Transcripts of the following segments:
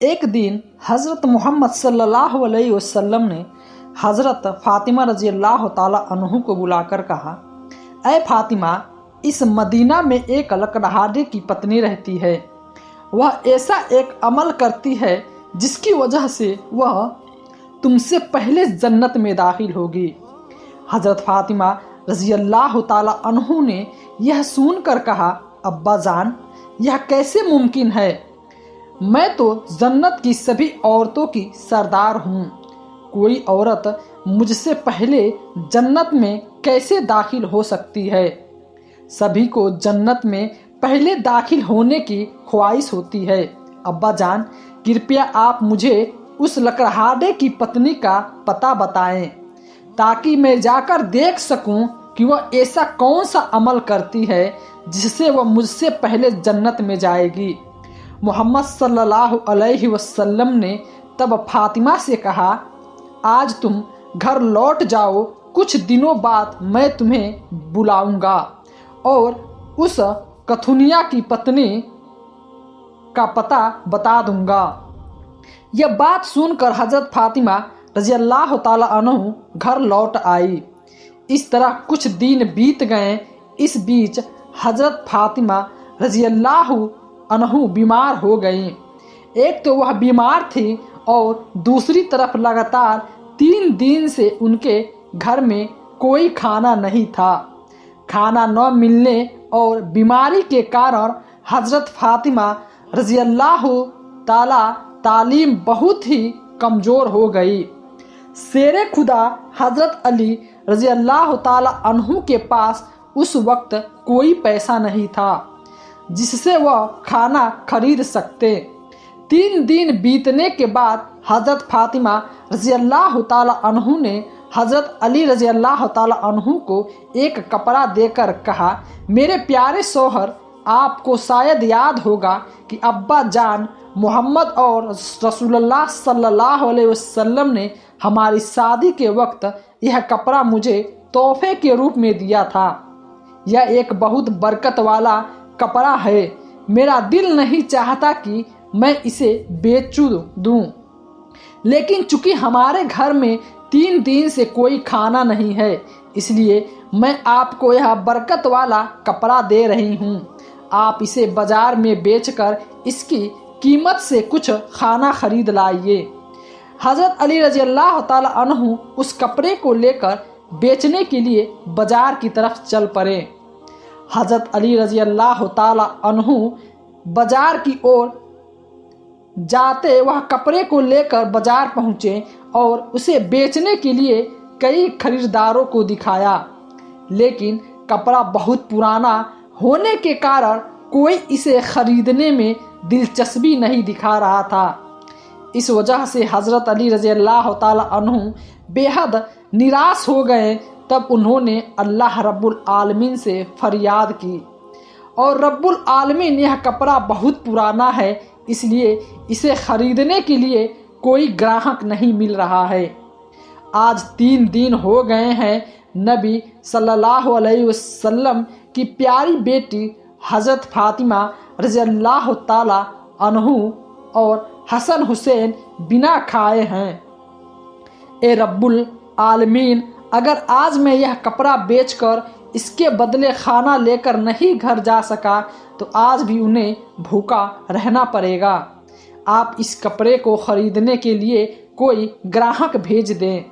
एक दिन हज़रत मोहम्मद सल्लल्लाहु अलैहि वसल्लम ने हज़रत फ़ातिमा रज़ी अल्लाह ताला अन्हु को बुलाकर कहा, ऐ फ़ातिमा, इस मदीना में एक लकड़हारे की पत्नी रहती है। वह ऐसा एक अमल करती है जिसकी वजह से वह तुमसे पहले जन्नत में दाखिल होगी। हज़रत फ़ातिमा रज़ी अल्लाह ताला अन्हु ने यह सुनकर कहा, अब्बा जान, यह कैसे मुमकिन है? मैं तो जन्नत की सभी औरतों की सरदार हूँ। कोई औरत मुझसे पहले जन्नत में कैसे दाखिल हो सकती है? सभी को जन्नत में पहले दाखिल होने की ख्वाहिश होती है। अब्बा जान, कृपया आप मुझे उस लकड़हारे की पत्नी का पता बताएं ताकि मैं जाकर देख सकूं कि वह ऐसा कौन सा अमल करती है जिससे वह मुझसे पहले जन्नत में जाएगी। मोहम्मद सल्लल्लाहु अलैहि वसल्लम ने तब फातिमा से कहा, आज तुम घर लौट जाओ, कुछ दिनों बाद मैं तुम्हें बुलाऊंगा और उस कथुनिया की पत्नी का पता बता दूंगा। यह बात सुनकर हज़रत फातिमा रज़ी अल्लाह ताला अन्हु घर लौट आई। इस तरह कुछ दिन बीत गए। इस बीच हज़रत फातिमा रज़ी अल्लाह अन्हु बीमार हो गई। एक तो वह बीमार थी और दूसरी तरफ लगातार 3 दिन से उनके घर में कोई खाना नहीं था। खाना न मिलने और बीमारी के कारण हज़रत फ़ातिमा रज़ी अल्लाह ताला तालीम बहुत ही कमज़ोर हो गई। शेरे खुदा हज़रत अली रज़ी अल्लाह ताला अन्हु के पास उस वक्त कोई पैसा नहीं था जिससे वह खाना खरीद सकते। 3 दिन बीतने के बाद हज़रत फ़ातिमा रज़ी अल्लाह ताला अन्हु ने हज़रत अली रज़ी अल्लाह ताला अन्हु को एक कपड़ा देकर कहा, मेरे प्यारे शौहर, आपको शायद याद होगा कि अब्बा जान मोहम्मद और रसूलुल्लाह सल्लल्लाहु अलैहि वसल्लम ने हमारी शादी के वक्त यह कपड़ा मुझे तोहफे के रूप में दिया था। यह एक बहुत बरकत वाला कपड़ा है। मेरा दिल नहीं चाहता कि मैं इसे बेच दूं, लेकिन चूंकि हमारे घर में 3 दिन से कोई खाना नहीं है, इसलिए मैं आपको यह बरकत वाला कपड़ा दे रही हूं। आप इसे बाजार में बेचकर इसकी कीमत से कुछ खाना खरीद लाइए। हज़रत अली रज़ी अल्लाह ताला अन्हु उस कपड़े को लेकर बेचने के लिए बाजार की तरफ चल पड़े। हज़रत अली रज़ी अल्लाह ताला अन्हु बाजार की ओर जाते वह कपड़े को लेकर बाजार पहुँचे और उसे बेचने के लिए कई खरीदारों को दिखाया, लेकिन कपड़ा बहुत पुराना होने के कारण कोई इसे खरीदने में दिलचस्पी नहीं दिखा रहा था। इस वजह से हज़रत अली रज़ी अल्लाह ताला अन्हु बेहद निराश हो गए। तब उन्होंने अल्लाह रब्बुल आलमीन से फरियाद की और रब्बुल आलमीन, यह कपड़ा बहुत पुराना है, इसलिए इसे ख़रीदने के लिए कोई ग्राहक नहीं मिल रहा है। आज 3 दिन हो गए हैं। नबी सल्लल्लाहु अलैहि वसल्लम की प्यारी बेटी हज़रत फ़ातिमा रज़ी अल्लाह ताला अन्हु और हसन हुसैन बिना खाए हैं। ए रब्बुल आलमीन, अगर आज मैं यह कपड़ा बेचकर इसके बदले खाना लेकर नहीं घर जा सका तो आज भी उन्हें भूखा रहना पड़ेगा। आप इस कपड़े को ख़रीदने के लिए कोई ग्राहक भेज दें।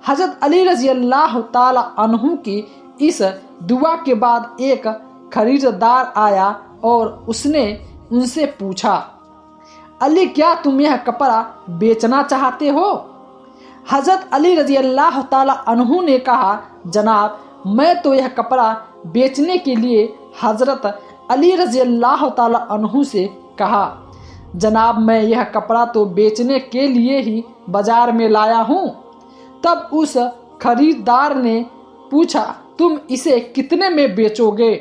हज़रत अली रज़ी अल्लाह ताला अन्हु की इस दुआ के बाद एक खरीदार आया और उसने उनसे पूछा, अली, क्या तुम यह कपड़ा बेचना चाहते हो? हज़रत अली रज़ी अल्लाह ताला अन्हु ने कहा, जनाब, मैं तो यह कपड़ा बेचने के लिए हज़रत अली रज़ी अल्लाह ताला अन्हु से कहा। जनाब, मैं यह कपड़ा तो बेचने के लिए ही बाज़ार में लाया हूँ। तब उस खरीदार ने पूछा, तुम इसे कितने में बेचोगे?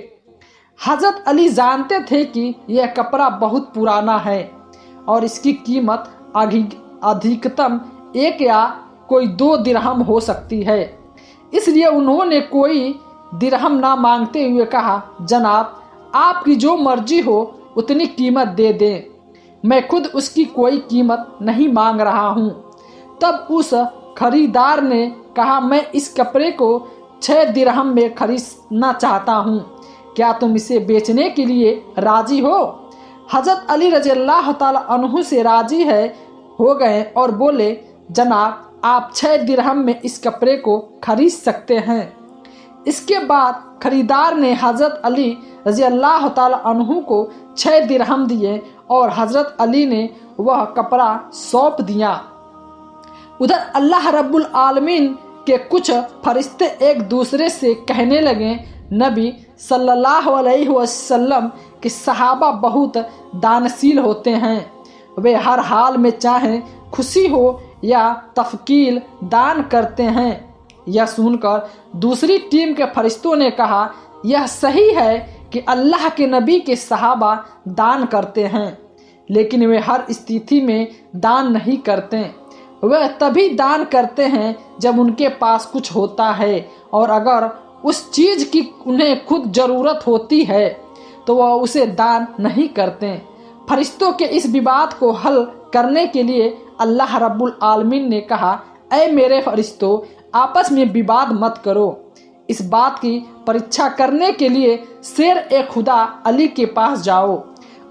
हज़रत अली जानते थे कि यह कपड़ा बहुत पुराना है और इसकी कीमत अधिकतम 1 या कोई 2 दिरहम हो सकती है, इसलिए उन्होंने कोई दिरहम ना मांगते हुए कहा, जनाब, आपकी जो मर्जी हो उतनी कीमत दे दें। मैं खुद उसकी कोई कीमत नहीं मांग रहा हूँ। तब उस खरीदार ने कहा, मैं इस कपड़े को 6 दिरहम में खरीदना चाहता हूँ, क्या तुम इसे बेचने के लिए राजी हो? हजरत अली रज़ियल्लाहु ताला अन्हु से राजी हो गए और बोले, जनाब आप 6 दिरहम में इस कपड़े को खरीद सकते हैं। इसके बाद खरीदार ने हजरत अली रज़ियल्लाहु ताला अन्हु को 6 दिरहम दिए और हजरत अली ने वह कपड़ा सौंप दिया। उधर अल्लाह रब्बुल आलमीन के कुछ फरिश्ते एक दूसरे से कहने लगे, नबी सल्लल्लाहु अलैहि वसल्लम के सहाबा बहुत दानशील होते हैं, वे हर हाल में चाहे खुशी हो या तफकील दान करते हैं। यह सुनकर दूसरी टीम के फरिश्तों ने कहा, यह सही है कि अल्लाह के नबी के सहाबा दान करते हैं, लेकिन वे हर स्थिति में दान नहीं करते। वह तभी दान करते हैं जब उनके पास कुछ होता है, और अगर उस चीज़ की उन्हें खुद ज़रूरत होती है तो वह उसे दान नहीं करते। फरिश्तों के इस विवाद को हल करने के लिए अल्लाह रब्बुल आलमीन ने कहा, ऐ मेरे फरिश्तों, आपस में विवाद मत करो। इस बात की परीक्षा करने के लिए शेर ए खुदा अली के पास जाओ।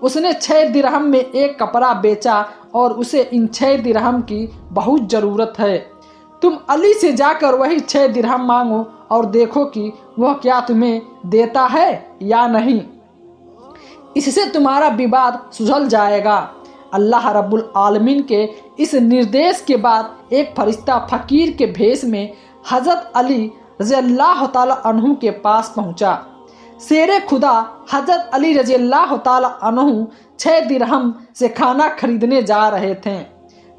उसने 6 दिरहम में एक कपड़ा बेचा और उसे इन 6 दिरहम की बहुत ज़रूरत है। तुम अली से जाकर वही 6 दिरहम मांगो और देखो कि वह क्या तुम्हें देता है या नहीं। इससे तुम्हारा विवाद सुलझ जाएगा। अल्लाह रब्बुल आलमीन के इस निर्देश के बाद एक फरिश्ता फ़कीर के भेष में हज़रत अली रज़ियल्लाहु ताला अन्हु के पास पहुंचा। शेर खुदा हज़रत अली रज़ियल्लाहु ताला अन्हु 6 दिरहम से खाना खरीदने जा रहे थे।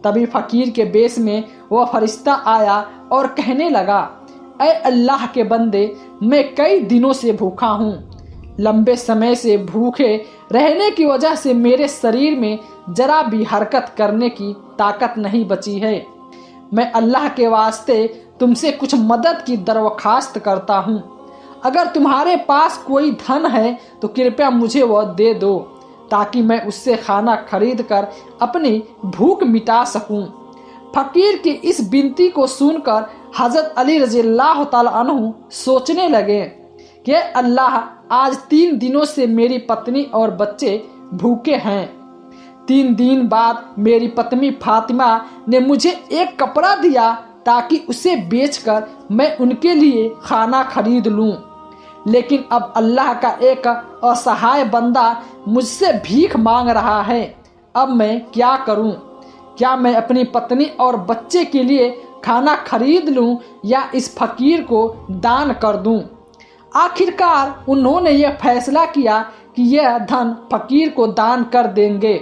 तभी फ़कीर के भेष में वह फरिश्ता आया और कहने लगा, ऐ अल्लाह के बंदे, मैं कई दिनों से भूखा हूँ। लंबे समय से भूखे रहने की वजह से मेरे शरीर में जरा भी हरकत करने की ताकत नहीं बची है। मैं अल्लाह के वास्ते तुमसे कुछ मदद की दरख्वास्त करता हूँ। अगर तुम्हारे पास कोई धन है तो कृपया मुझे वह दे दो, ताकि मैं उससे खाना खरीद कर अपनी भूख मिटा सकूं। फ़कीर की इस विनती को सुनकर हज़रत अली रज़ियल्लाहु ताला अन्हु सोचने लगे कि अल्लाह, आज 3 दिनों से मेरी पत्नी और बच्चे भूखे हैं। 3 दिन बाद मेरी पत्नी फातिमा ने मुझे एक कपड़ा दिया ताकि उसे बेचकर मैं उनके लिए खाना खरीद लूं। लेकिन अब अल्लाह का एक असहाय बंदा मुझसे भीख मांग रहा है। अब मैं क्या करूं? क्या मैं अपनी पत्नी और बच्चे के लिए खाना खरीद लूं या इस फ़कीर को दान कर दूं? आखिरकार उन्होंने यह फैसला किया कि यह धन फ़कीर को दान कर देंगे।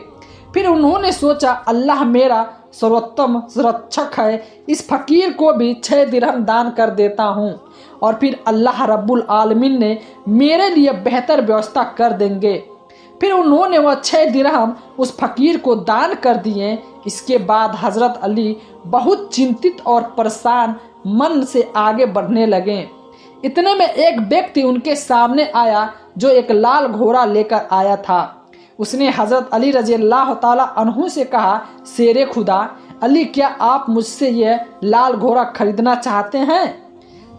फिर उन्होंने सोचा, अल्लाह मेरा सर्वोत्तम सुरक्षक है, इस फ़कीर को भी 6 दिरहम दान कर देता हूँ और फिर अल्लाह रब्बुल आलमीन ने मेरे लिए बेहतर व्यवस्था कर देंगे। फिर उन्होंने वह 6 दिरहम उस फ़कीर को दान कर दिए। इसके बाद हज़रत अली बहुत चिंतित और परेशान मन से आगे बढ़ने लगे। इतने में एक व्यक्ति उनके सामने आया जो एक लाल घोड़ा लेकर आया था। उसने हज़रत अली रज़ियल्लाहु ताला अन्हु से कहा, शेर खुदा अली, क्या आप मुझसे यह लाल घोड़ा खरीदना चाहते हैं?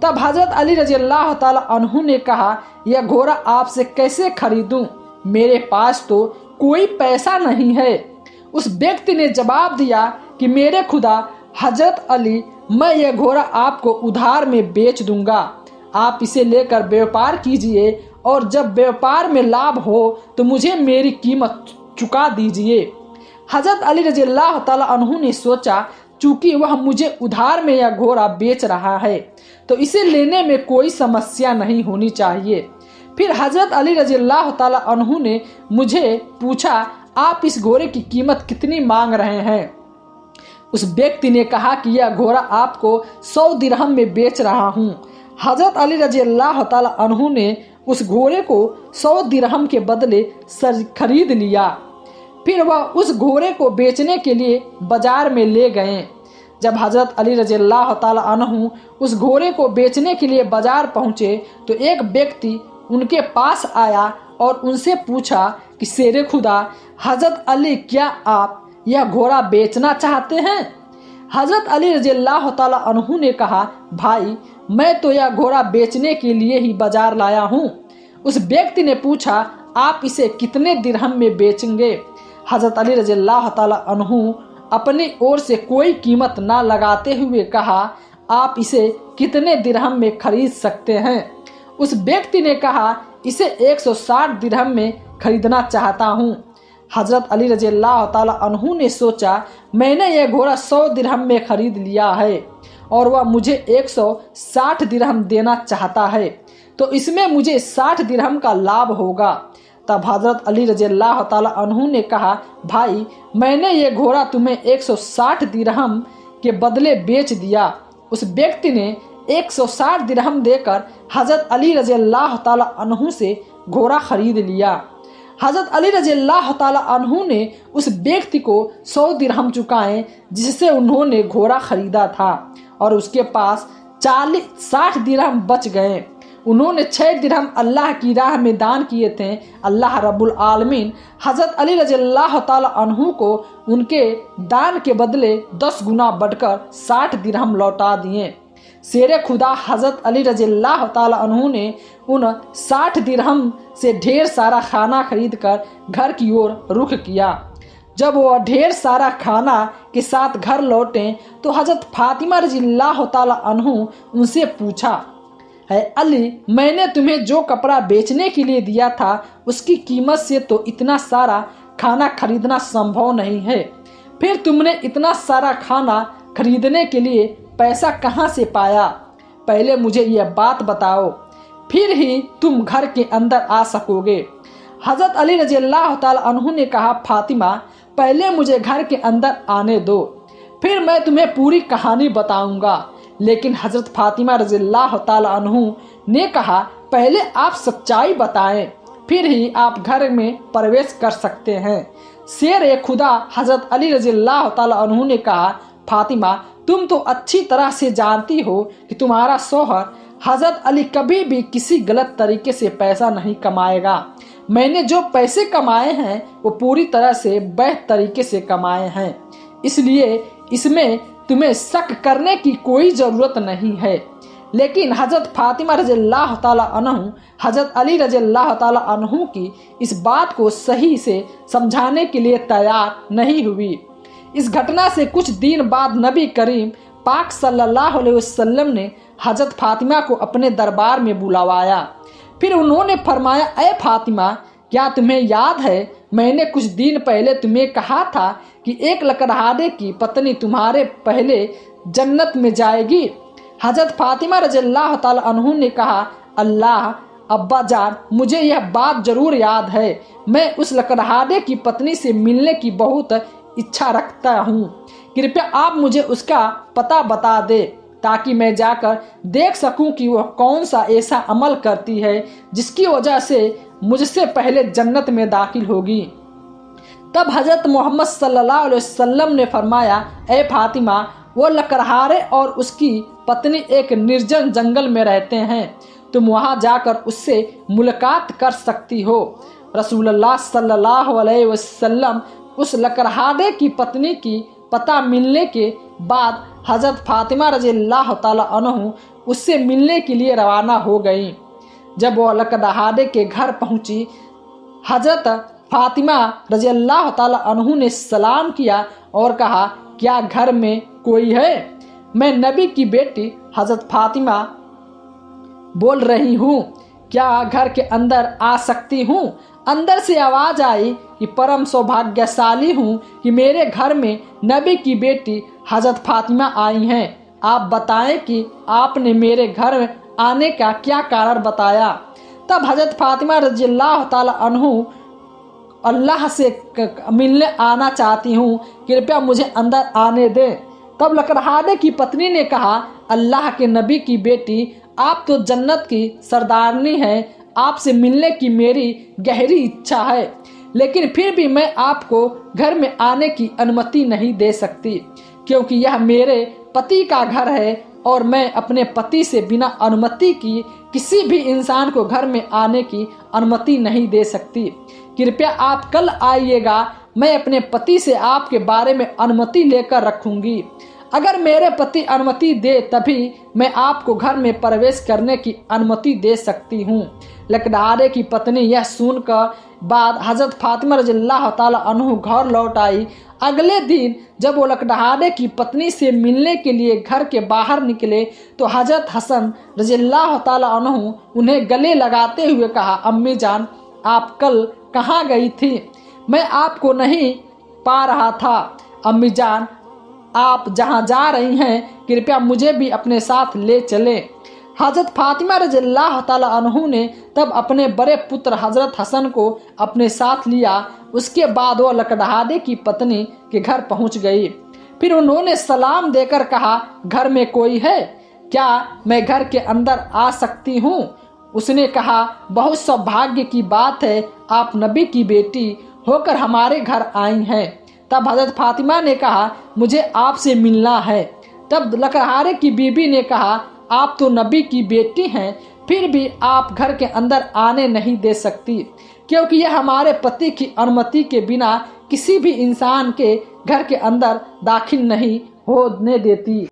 तब हज़रत अली रज़ियल्लाहु ताला अन्हु ने कहा, यह घोड़ा आपसे कैसे खरीदूं? मेरे पास तो कोई पैसा नहीं है। उस व्यक्ति ने जवाब दिया कि मेरे खुदा हज़रत अली, मैं यह घोड़ा आपको उधार में बेच दूंगा। आप इसे लेकर व्यापार कीजिए और जब व्यापार में लाभ हो तो मुझे मेरी कीमत चुका दीजिए। हज़रत अली रज़ियल्लाहु ताला अन्हु ने सोचा, चूँकि वह मुझे उधार में यह घोड़ा बेच रहा है तो इसे लेने में कोई समस्या नहीं होनी चाहिए। फिर हज़रत अली रज़ियल्लाहु ताला अन्हु ने मुझे पूछा, आप इस घोड़े की कीमत कितनी मांग रहे हैं? उस व्यक्ति ने कहा कि यह घोड़ा आपको 100 दिरहम में बेच रहा हूँ। हज़रत अली रज़ियल्लाहु ताला अन्हु ने उस घोड़े को 100 दिरहम के बदले खरीद लिया। फिर वह उस घोड़े को बेचने के लिए बाजार में ले गए। जब हज़रत अली रज़ियल्लाहु ताला अन्हु उस घोड़े को बेचने के लिए बाजार पहुँचे तो एक व्यक्ति उनके पास आया और उनसे पूछा कि शेर खुदा हजरत अली, क्या आप यह घोड़ा बेचना चाहते हैं? हजरत अली रज़ियल्लाहु ताला अन्हु ने कहा, भाई मैं तो यह घोड़ा बेचने के लिए ही बाजार लाया हूँ। उस व्यक्ति ने पूछा, आप इसे कितने दिरहम में बेचेंगे? हजरत अली रज़ियल्लाहु ताला अन्हु अपनी ओर से कोई कीमत ना लगाते हुए कहा, आप इसे कितने दिरहम में खरीद सकते हैं? उस व्यक्ति ने कहा, इसे 160 दिरहम में खरीदना चाहता हूँ। हजरत अली रज़ियल्लाहु ताला अन्हु ने सोचा, मैंने यह घोड़ा 100 दिरहम में खरीद लिया है और वह मुझे 160 दिरहम देना चाहता है, तो इसमें मुझे 60 दिरहम का लाभ होगा। तब हजरत अली रज़ियल्लाहु ताला अन्हु ने कहा, भाई मैंने ये घोड़ा तुम्हें 160 दिरहम के बदले बेच दिया। उस व्यक्ति ने 160 दिरहम देकर हजरत अली रज़ियल्लाहु ताला अन्हु से घोड़ा खरीद लिया। हजरत अली रज़ियल्लाहु ताला अन्हु ने उस व्यक्ति को 100 दिरहम चुकाए जिससे उन्होंने घोड़ा खरीदा था और उसके पास 60 दिरहम बच गए। उन्होंने 6 दिरहम अल्लाह की राह में दान किए थे। अल्लाह रब्बुल आलमीन हजरत अली रज़ियल्लाहु ताला अन्हु को उनके दान के बदले 10 गुना बढ़कर 60 दिरहम लौटा दिए। शेर खुदा हजरत अली रज़ियल्लाहु ताला अन्हु ने उन 60 दिरहम से ढेर सारा खाना खरीद कर घर की ओर रुख किया। जब वह ढेर सारा खाना के साथ घर लौटे तो हजरत फातिमा रज़ियल्लाहु ताला अन्हु उनसे पूछा, है अली, मैंने तुम्हें जो कपड़ा बेचने के लिए दिया था उसकी कीमत से तो इतना सारा खाना खरीदना संभव नहीं है, फिर तुमने इतना सारा खाना खरीदने के लिए पैसा कहाँ से पाया? पहले मुझे यह बात बताओ, फिर ही तुम घर के अंदर आ सकोगे। हजरत अली रज़ियल्लाहु ताला अन्हु ने कहा, फातिमा पहले मुझे घर के अंदर आने दो, फिर मैं तुम्हें पूरी कहानी बताऊंगा। लेकिन हजरत फातिमा रज़ियल्लाहु ताला अन्हु ने कहा, पहले आप सच्चाई बताएं, फिर ही आप घर में प्रवेश कर सकते हैं। शेर खुदा हजरत अली रज़ियल्लाहु ताला अन्हु ने कहा, फातिमा तुम तो अच्छी तरह से जानती हो कि तुम्हारा शौहर हजरत अली कभी भी किसी गलत तरीके से पैसा नहीं कमाएगा। मैंने जो पैसे कमाए हैं वो पूरी तरह से वैध तरीके से कमाए हैं, इसलिए इसमें तुम्हें शक करने की कोई ज़रूरत नहीं है। लेकिन हजरत फातिमा रज़ियल्लाहु ताला अन्हु हजरत अली रज़ियल्लाहु ताला अन्हु की इस बात को सही से समझाने के लिए तैयार नहीं हुई। इस घटना से कुछ दिन बाद नबी करीम पाक सल्लल्लाहु अलैहि वसल्लम ने हजरत फातिमा को अपने दरबार में बुलवाया। फिर उन्होंने फरमाया, ए फातिमा, क्या तुम्हें याद है मैंने कुछ दिन पहले तुम्हें कहा था कि एक लकड़हारे की पत्नी तुम्हारे पहले जन्नत में जाएगी? हजरत फातिमा रज़ियल्लाहु ताला अन्हु ने कहा, अल्लाह अब्बा जान, मुझे यह बात जरूर याद है। मैं उस लकड़हारे की पत्नी से मिलने की बहुत इच्छा रखता हूँ। कृपया आप मुझे उसका पता बता दे ताकि मैं जाकर देख सकूं कि वह कौन सा ऐसा अमल करती है जिसकी वजह से मुझसे पहले जन्नत में दाखिल होगी। तब हजरत मोहम्मद सल्लल्लाहु अलैहि वसल्लम ने फरमाया, ए फातिमा, वो लकड़हारे और उसकी पत्नी एक निर्जन जंगल में रहते हैं, तुम वहां जाकर उससे मुलाकात कर सकती हो। रसूलुल्लाह सल्लल्लाहु अलैहि वसल्लम उस लकड़हारे की पत्नी की पता मिलने के बाद हजरत फातिमा रज़ियल्लाहु ताला अन्हु उससे मिलने के लिए रवाना हो गई। जब वह लकड़हारे के घर पहुंची, हजरत फातिमा रज़ियल्लाहु ताला अन्हु ने सलाम किया और कहा, क्या घर में कोई है? मैं नबी की बेटी हजरत फातिमा बोल रही हूँ, क्या घर के अंदर आ सकती हूँ? अंदर से आवाज आई कि परम सौभाग्यशाली हूँ कि मेरे घर में नबी की बेटी हजरत फातिमा आई हैं। आप बताएं कि आपने मेरे घर में आने का क्या कारण बताया। तब हजरत फातिमा रज़ियल्लाहु ताला अन्हु, अल्लाह से मिलने आना चाहती हूँ, कृपया मुझे अंदर आने दें। तब लकड़हारे की पत्नी ने कहा, अल्लाह के नबी की बेटी, आप तो जन्नत की सरदारनी हैं, आपसे मिलने की मेरी गहरी इच्छा है, लेकिन फिर भी मैं आपको घर में आने की अनुमति नहीं दे सकती क्योंकि यह मेरे पति का घर है और मैं अपने पति से बिना अनुमति की किसी भी इंसान को घर में आने की अनुमति नहीं दे सकती। कृपया आप कल आइएगा, मैं अपने पति से आपके बारे में अनुमति लेकर रखूंगी। अगर मेरे पति अनुमति दे तभी मैं आपको घर में प्रवेश करने की अनुमति दे सकती हूँ। लकड़हारे की पत्नी यह सुनकर बाद हजरत फातिमा रज़ियल्लाहु ताला अन्हु घर लौट आई। अगले दिन जब वो लकड़हारे की पत्नी से मिलने के लिए घर के बाहर निकले तो हजरत हसन रज़ियल्लाहु ताला अन्हु उन्हें गले लगाते हुए कहा, अम्मी जान, आप कल कहाँ गई थी? मैं आपको नहीं पा रहा था। अम्मी जान, आप जहाँ जा रही हैं कृपया मुझे भी अपने साथ ले चलें। हजरत फातिमा रज़ियल्लाहु ताला अन्हु ने तब अपने बड़े पुत्र हजरत हसन को अपने साथ लिया। उसके बाद वह लकड़हारे की पत्नी के घर पहुंच गई। फिर उन्होंने सलाम देकर कहा, घर में कोई है क्या? मैं घर के अंदर आ सकती हूँ? उसने कहा, बहुत सौभाग्य की बात है, आप नबी की बेटी होकर हमारे घर आई हैं। तब हजरत फातिमा ने कहा, मुझे आपसे मिलना है। तब लकड़हारे की बीबी ने कहा, आप तो नबी की बेटी हैं, फिर भी आप घर के अंदर आने नहीं दे सकती, क्योंकि यह हमारे पति की अनुमति के बिना किसी भी इंसान के घर के अंदर दाखिल नहीं होने देती।